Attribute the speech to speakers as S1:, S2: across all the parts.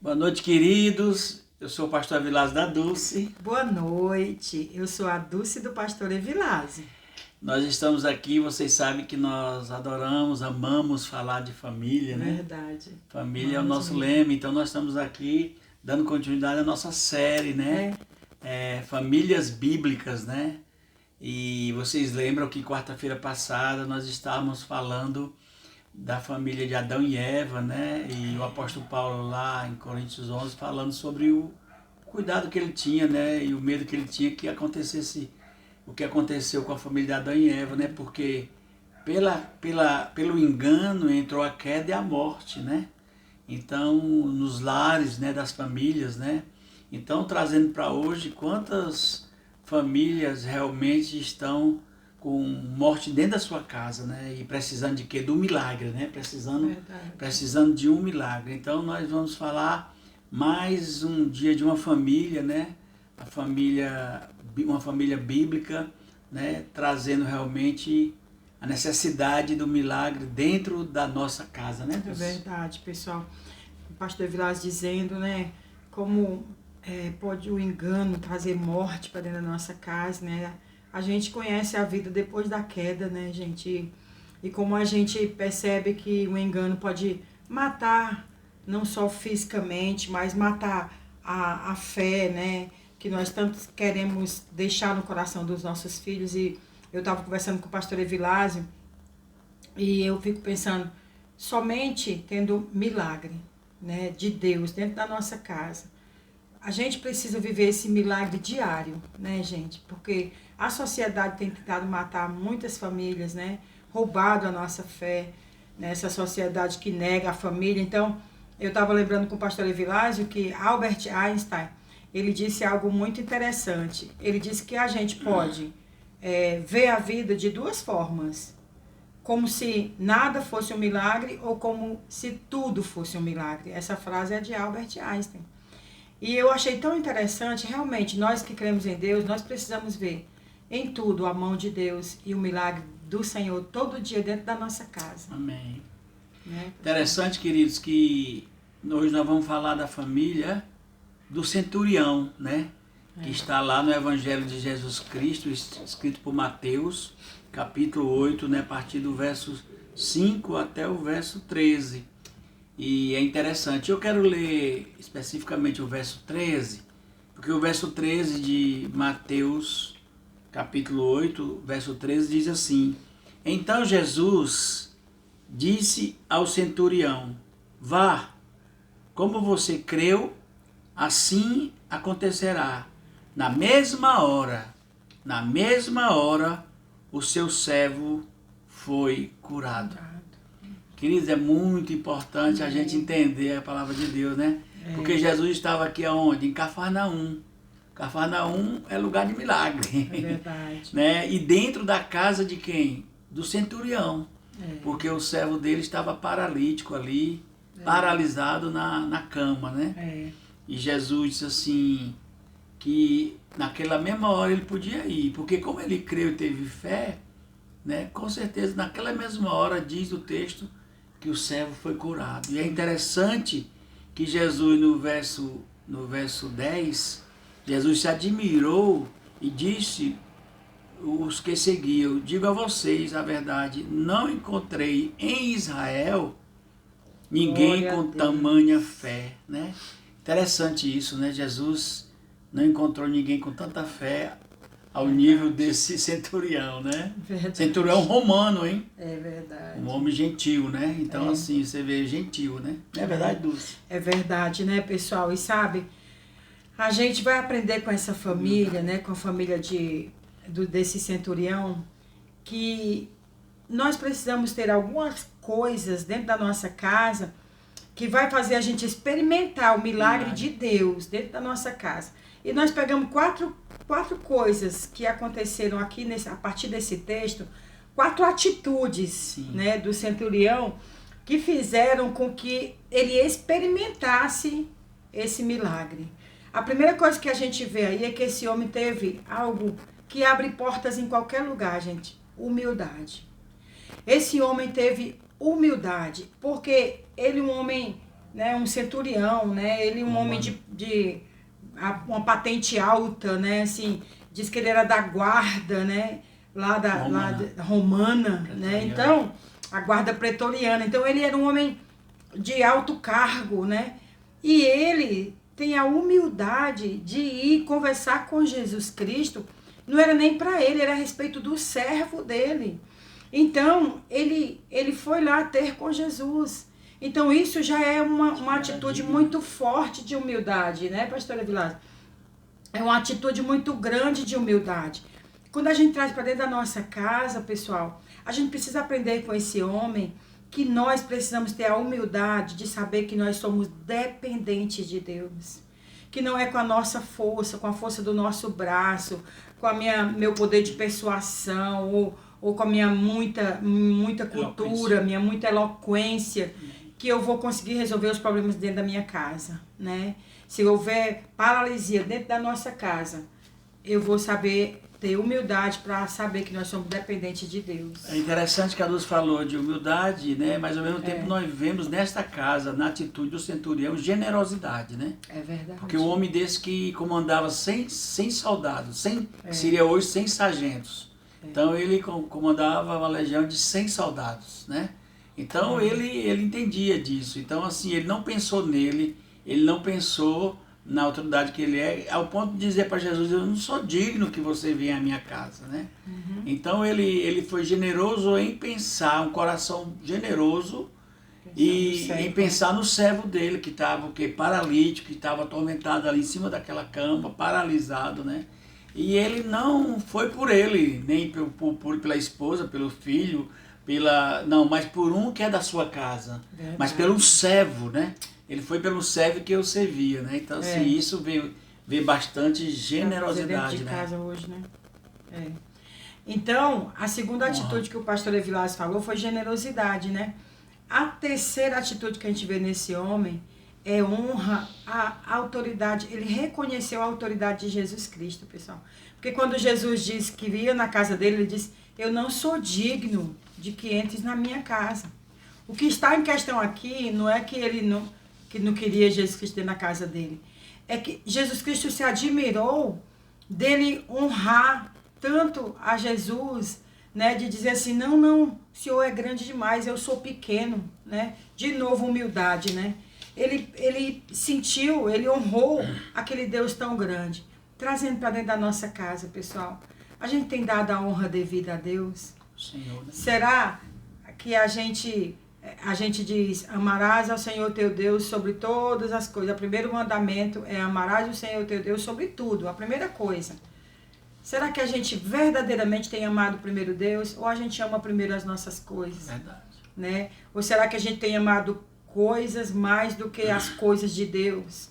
S1: Boa noite, queridos. Eu sou o pastor Vilas da Dulce.
S2: Boa noite, eu sou a Dulce do Pastor Evilásio.
S1: Nós estamos aqui, vocês sabem que nós adoramos, amamos falar de família, né?
S2: Verdade.
S1: Família é o
S2: Vamos
S1: nosso
S2: mesmo.
S1: lema, então nós estamos aqui dando continuidade à nossa série, né? Famílias Bíblicas, né? E vocês lembram que quarta-feira passada nós estávamos falando da família de Adão e Eva, né? E o apóstolo Paulo lá em Coríntios 11 falando sobre o cuidado que ele tinha, né? E o medo que ele tinha que acontecesse o que aconteceu com a família de Adão e Eva, né? Porque pelo engano entrou a queda e a morte, né? Então, nos lares, né, das famílias, né? Então, trazendo para hoje, quantas famílias realmente estão com morte dentro da sua casa, né? E precisando de quê? Do milagre, né?
S2: Verdade.
S1: Precisando de um milagre. Então, nós vamos falar mais um dia de uma família, né? Uma família bíblica, né? Trazendo realmente a necessidade do milagre dentro da nossa casa, né?
S2: É verdade, pessoal. O pastor Evilásio dizendo, né, como pode o engano trazer morte para dentro da nossa casa, né? A gente conhece a vida depois da queda, né, gente? E como a gente percebe que o engano pode matar, não só fisicamente, mas matar a fé, né? Que nós tanto queremos deixar no coração dos nossos filhos. E eu estava conversando com o pastor Evilásio e eu fico pensando, somente tendo milagre, né, de Deus dentro da nossa casa, a gente precisa viver esse milagre diário, né, gente? Porque a sociedade tem tentado matar muitas famílias, né? Roubado a nossa fé, nessa sociedade que nega a família. Então, eu estava lembrando com o pastor Evilásio que Albert Einstein, ele disse algo muito interessante. Ele disse que a gente pode ver a vida de duas formas. Como se nada fosse um milagre ou como se tudo fosse um milagre. Essa frase é de Albert Einstein. E eu achei tão interessante, realmente, nós que cremos em Deus, nós precisamos ver em tudo a mão de Deus e o milagre do Senhor todo dia dentro da nossa casa.
S1: Amém.
S2: Né?
S1: Interessante, queridos, que hoje nós vamos falar da família do centurião, né? Que está lá no Evangelho de Jesus Cristo, escrito por Mateus, capítulo 8, né? A partir do verso 5 até o verso 13. E é interessante. Eu quero ler especificamente o verso 13, porque o verso 13 de Mateus, capítulo 8, verso 13, diz assim: Então Jesus disse ao centurião: Vá, como você creu, assim acontecerá. Na mesma hora, o seu servo foi curado. Queridos, é muito importante a gente entender a palavra de Deus, né? Porque Jesus estava aqui aonde? Em Cafarnaum. Cafarnaum é lugar de milagre.
S2: É verdade.
S1: Né? E dentro da casa de quem? Do centurião. Porque o servo dele estava paralítico ali, paralisado na cama, né? E Jesus disse assim, que naquela mesma hora ele podia ir, porque como ele creu e teve fé, né? Com certeza naquela mesma hora, diz o texto, que o servo foi curado. E é interessante que Jesus no verso 10, Jesus se admirou e disse os que seguiam: digo a vocês a verdade, não encontrei em Israel ninguém
S2: Glória a
S1: com
S2: Deus.
S1: tamanha fé, né? Interessante isso, né? Jesus não encontrou ninguém com tanta fé ao nível desse centurião, né?
S2: Verdade.
S1: Centurião romano, hein?
S2: É verdade.
S1: Um homem gentil, né? Então, assim, você vê gentil, né? Não é verdade, Dulce?
S2: É verdade, né, pessoal? E sabe, a gente vai aprender com essa família, né, com a família desse centurião, que nós precisamos ter algumas coisas dentro da nossa casa que vai fazer a gente experimentar o milagre de Deus dentro da nossa casa. E nós pegamos quatro coisas que aconteceram aqui a partir desse texto, 4 atitudes, né, do centurião que fizeram com que ele experimentasse esse milagre. A primeira coisa que a gente vê aí é que esse homem teve algo que abre portas em qualquer lugar, gente: humildade. Esse homem teve humildade, porque ele é um homem né, um centurião, né, ele um homem uma patente alta, né, assim, diz que ele era da guarda, né, romana, né, então, a guarda pretoriana, então ele era um homem de alto cargo, né, e ele tem a humildade de ir conversar com Jesus Cristo, não era nem para ele, era a respeito do servo dele. Então, ele foi lá ter com Jesus. Então, isso já é uma atitude muito forte de humildade, né, pastora Vilas? É uma atitude muito grande de humildade. Quando a gente traz para dentro da nossa casa, pessoal, a gente precisa aprender com esse homem que nós precisamos ter a humildade de saber que nós somos dependentes de Deus. Que não é com a nossa força, com a força do nosso braço, com meu poder de persuasão, ou com a minha muita cultura, minha muita eloquência, que eu vou conseguir resolver os problemas dentro da minha casa, né? Se houver paralisia dentro da nossa casa, eu vou saber ter humildade para saber que nós somos dependentes de Deus.
S1: É interessante que a Luz falou de humildade, né? Mas ao mesmo tempo nós vemos nesta casa, na atitude do centurião, generosidade, né?
S2: É verdade.
S1: Porque um homem desse que comandava 100 soldados, seria hoje 100 sargentos. Então ele comandava uma legião de 100 soldados, né? Então ele entendia disso. Então assim, ele não pensou nele, ele não pensou na autoridade que ele é, ao ponto de dizer para Jesus, eu não sou digno que você venha à minha casa, né? Então ele foi generoso em pensar, um coração generoso em pensar no servo dele, que estava paralítico, que estava atormentado ali em cima daquela cama, paralisado, né? E ele não foi por ele, nem pela esposa, pelo filho, mas por um que é da sua casa, mas pelo servo, né? Ele foi pelo servo que eu servia, né? Então, assim, isso vê bastante generosidade,
S2: de
S1: né?
S2: casa hoje, né? Então, a segunda atitude que o pastor Evilásio falou foi generosidade, né? A terceira atitude que a gente vê nesse homem é honra à autoridade. Ele reconheceu a autoridade de Jesus Cristo, pessoal. Porque quando Jesus disse que via na casa dele, ele disse, eu não sou digno de que entres na minha casa. O que está em questão aqui não é que ele não queria Jesus Cristo dentro da casa dele. É que Jesus Cristo se admirou dele honrar tanto a Jesus, né, de dizer assim, não, o Senhor é grande demais, eu sou pequeno, né? De novo, humildade, né? Ele sentiu, ele honrou aquele Deus tão grande. Trazendo para dentro da nossa casa, pessoal. A gente tem dado a honra devida a Deus?
S1: Senhor, né?
S2: Será que a gente diz, amarás ao Senhor teu Deus sobre todas as coisas. O primeiro mandamento é amarás o Senhor teu Deus sobre tudo, a primeira coisa. Será que a gente verdadeiramente tem amado primeiro Deus? Ou a gente ama primeiro as nossas coisas?
S1: Verdade.
S2: Né? Ou será que a gente tem amado coisas mais do que as coisas de Deus?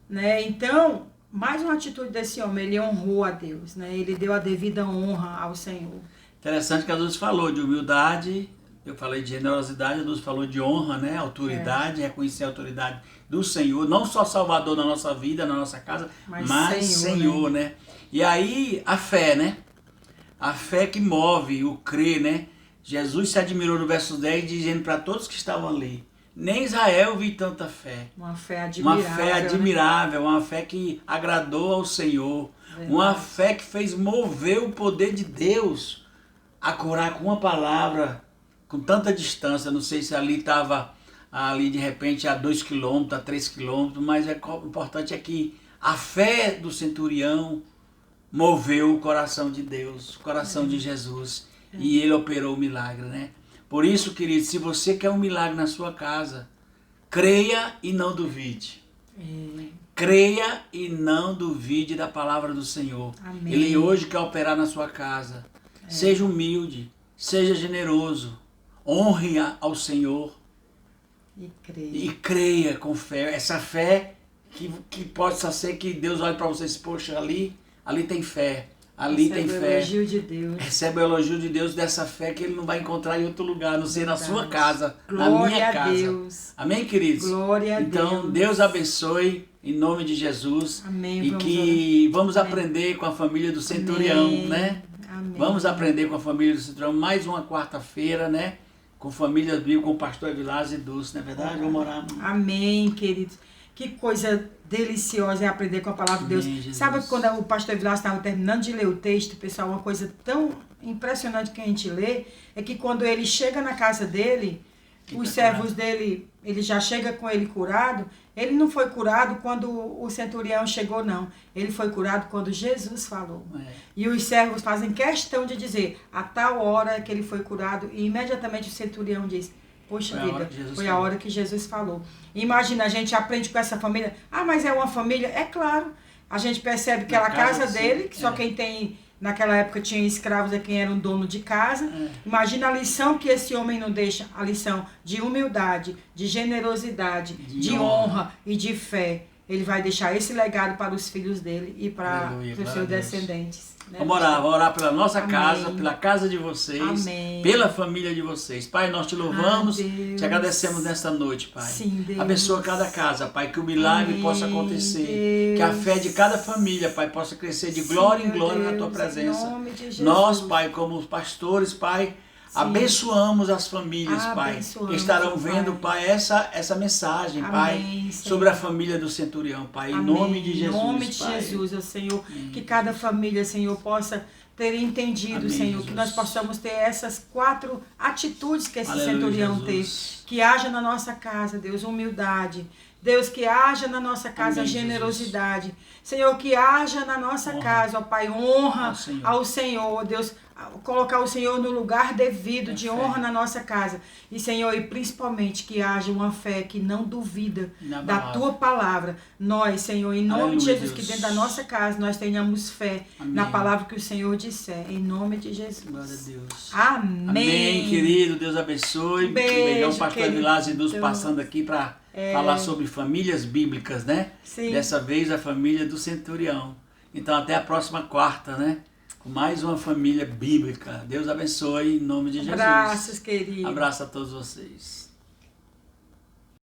S2: Né? Então, mais uma atitude desse homem, ele honrou a Deus, né? Ele deu a devida honra ao Senhor.
S1: Interessante que a Luz falou de humildade, eu falei de generosidade, a Luz falou de honra, né? Autoridade, reconhecer a autoridade do Senhor, não só Salvador na nossa vida, na nossa casa, mas Senhor, né? E aí a fé, né? A fé que move, o crer, né? Jesus se admirou no verso 10, dizendo para todos que estavam ali, nem Israel viu tanta fé.
S2: Uma fé admirável.
S1: Uma fé admirável, né? Uma fé que agradou ao Senhor. Verdade. Uma fé que fez mover o poder de Deus a curar com uma palavra, com tanta distância. Não sei se ali estava de repente a 2 quilômetros, a 3 quilômetros, mas o importante é que a fé do centurião moveu o coração de Deus, o coração de Jesus, e ele operou o milagre, né? Por isso, querido, se você quer um milagre na sua casa, creia e não duvide. Creia e não duvide da palavra do Senhor. Amém. Ele hoje quer operar na sua casa. Seja humilde, seja generoso, honre ao Senhor. E creia com fé. Essa fé que possa ser que Deus olhe para você e diz, poxa, ali tem fé. Ali tem fé.
S2: Recebe o elogio de Deus.
S1: Recebe o elogio de Deus dessa fé que ele não vai encontrar em outro lugar, a não ser na sua casa,
S2: Glória
S1: na minha casa.
S2: A Deus.
S1: Amém, queridos?
S2: Glória a
S1: então, Deus abençoe em nome de Jesus.
S2: Amém.
S1: E que vamos aprender com a família do centurião, né?
S2: Amém.
S1: Vamos aprender com a família do centurião mais uma quarta-feira, né? com famílias bíblicas, com o pastor Evilásio e Dulce, não é verdade? Vamos orar.
S2: Amém, queridos. Que coisa deliciosa é aprender com a palavra de Deus.
S1: Amém,
S2: Sabe que quando o pastor Evilásio estava terminando de ler o texto, pessoal, uma coisa tão impressionante que a gente lê, é que quando ele chega na casa dele, os servos dele, ele já chega com ele curado. Ele não foi curado quando o centurião chegou, não. Ele foi curado quando Jesus falou. E os servos fazem questão de dizer a tal hora que ele foi curado. E imediatamente o centurião diz, poxa vida, foi a hora que Jesus falou. Imagina, a gente aprende com essa família. Ah, mas é uma família? É claro. A gente percebe que aquela casa dele, que só quem tem... Naquela época tinha escravos, quem era um dono de casa. Imagina a lição que esse homem não deixa. A lição de humildade, de generosidade, de honra e de fé. Ele vai deixar esse legado para os filhos dele e para os seus descendentes. Né?
S1: Vamos orar pela nossa casa, pela casa de vocês, pela família de vocês. Pai, nós te louvamos, te agradecemos nesta noite, Pai.
S2: Sim, Deus.
S1: Abençoa cada casa, Pai, que o milagre possa acontecer, Deus. Que a fé de cada família, Pai, possa crescer de glória em glória na Tua presença. Em nome de Jesus. Nós, Pai, como pastores, Pai, abençoamos as famílias, Pai, que estarão vendo, Pai, essa mensagem, Pai, sobre a família do centurião, Pai, em nome de Jesus,
S2: Em nome de Jesus, Senhor, que cada família, Senhor, possa ter entendido, Senhor, Jesus. Que nós possamos ter essas 4 atitudes que esse centurião teve, que haja na nossa casa, Deus, humildade, Deus, que haja na nossa casa generosidade, Jesus. Senhor, que haja na nossa casa, ó Pai, honra ao Senhor, Deus, colocar o Senhor no lugar devido de honra na nossa casa. E, Senhor, e principalmente que haja uma fé que não duvida da Tua palavra. Nós, Senhor, em nome de Jesus, que dentro da nossa casa nós tenhamos fé na palavra que o Senhor disser. Em nome de Jesus.
S1: Glória a Deus.
S2: Amém.
S1: Amém, querido. Deus abençoe.
S2: Beijo,
S1: pastor Evilásio e Dulce passando aqui para falar sobre famílias bíblicas, né?
S2: Sim.
S1: Dessa vez a família do centurião. Então até a próxima quarta, né? Com mais uma família bíblica. Deus abençoe em nome de Jesus.
S2: Abraços, querido.
S1: Abraço a todos vocês.